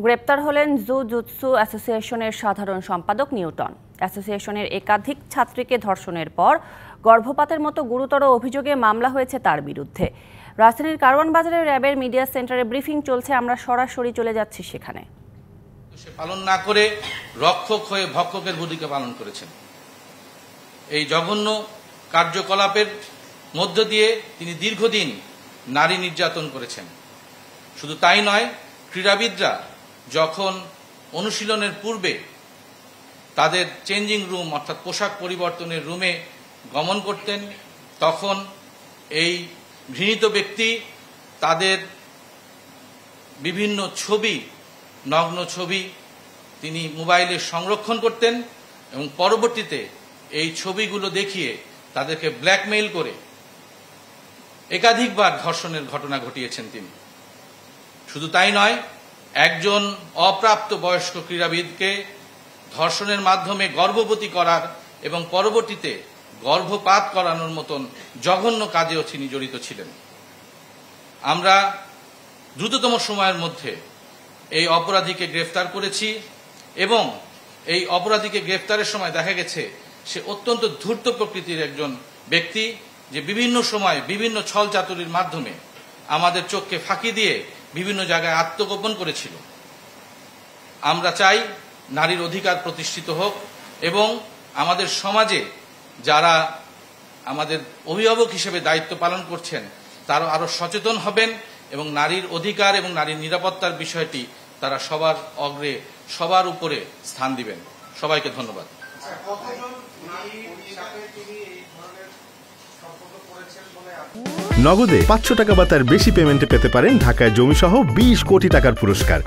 গ্রেপ্তার হলেন জুজুৎসু অ্যাসোসিয়েশনের সাধারণ সম্পাদক নিউটন। অ্যাসোসিয়েশনের একাধিক ছাত্রীকে ধর্ষণের পর গর্ভপাতের মতো গুরুতর অভিযোগে মামলা হয়েছে তার বিরুদ্ধে। রাজধানীর কারওয়ান বাজারের র্যাবের মিডিয়া সেন্টারে ব্রিফিং চলছে, আমরা সরাসরি চলে যাচ্ছি সেখানে। সে পালন না করে রক্ষক হয়ে ভক্ষকের ভূমিকা পালন করেছেন। এই জঘন্য কার্যকলাপের মধ্য দিয়ে তিনি দীর্ঘদিন নারী নির্যাতন করেছেন। শুধু তাই নয়, ক্রীড়াবিদরা যখন অনুশীলনের পূর্বে তাদের চেঞ্জিং রুম অর্থাৎ পোশাক পরিবর্তনের রুমে গমন করতেন, তখন এই ঘৃণিত ব্যক্তি তাদের বিভিন্ন ছবি, নগ্ন ছবি তিনি মোবাইলে সংরক্ষণ করতেন এবং পরবর্তীতে এই ছবিগুলো দেখিয়ে তাদেরকে ব্ল্যাকমেইল করে একাধিকবার ধর্ষণের ঘটনা ঘটিয়েছেন তিনি। শুধু তাই নয়, একজন অপ্রাপ্ত বয়স্ক ক্রীড়াবিদকে ধর্ষণের মাধ্যমে গর্ভবতী করার এবং পরবর্তীতে গর্ভপাত করানোর মতন জঘন্য কাজেও তিনি জড়িত ছিলেন। আমরা দ্রুততম সময়ের মধ্যে এই অপরাধীকে গ্রেফতার করেছি এবং এই অপরাধীকে গ্রেফতারের সময় দেখা গেছে সে অত্যন্ত ধূর্ত প্রকৃতির একজন ব্যক্তি, যে বিভিন্ন সময় বিভিন্ন ছল চাতুরির মাধ্যমে আমাদের চোখকে ফাঁকি দিয়ে বিভিন্ন জায়গায় আত্মগোপন করেছিল। আমরা চাই নারীর অধিকার প্রতিষ্ঠিত হোক এবং আমাদের সমাজে যারা আমাদের অভিভাবক হিসেবে দায়িত্ব পালন করছেন তারা আরো সচেতন হবেন এবং নারীর অধিকার এবং নারীর নিরাপত্তার বিষয়টি তারা সবার অগ্রে, সবার উপরে স্থান দিবেন। সবাইকে ধন্যবাদ। নগদে 500 টাকা বা তার বেশি পেমেন্টে পেতে পারেন ঢাকায় জমিসহ 20 কোটি টাকার পুরস্কার।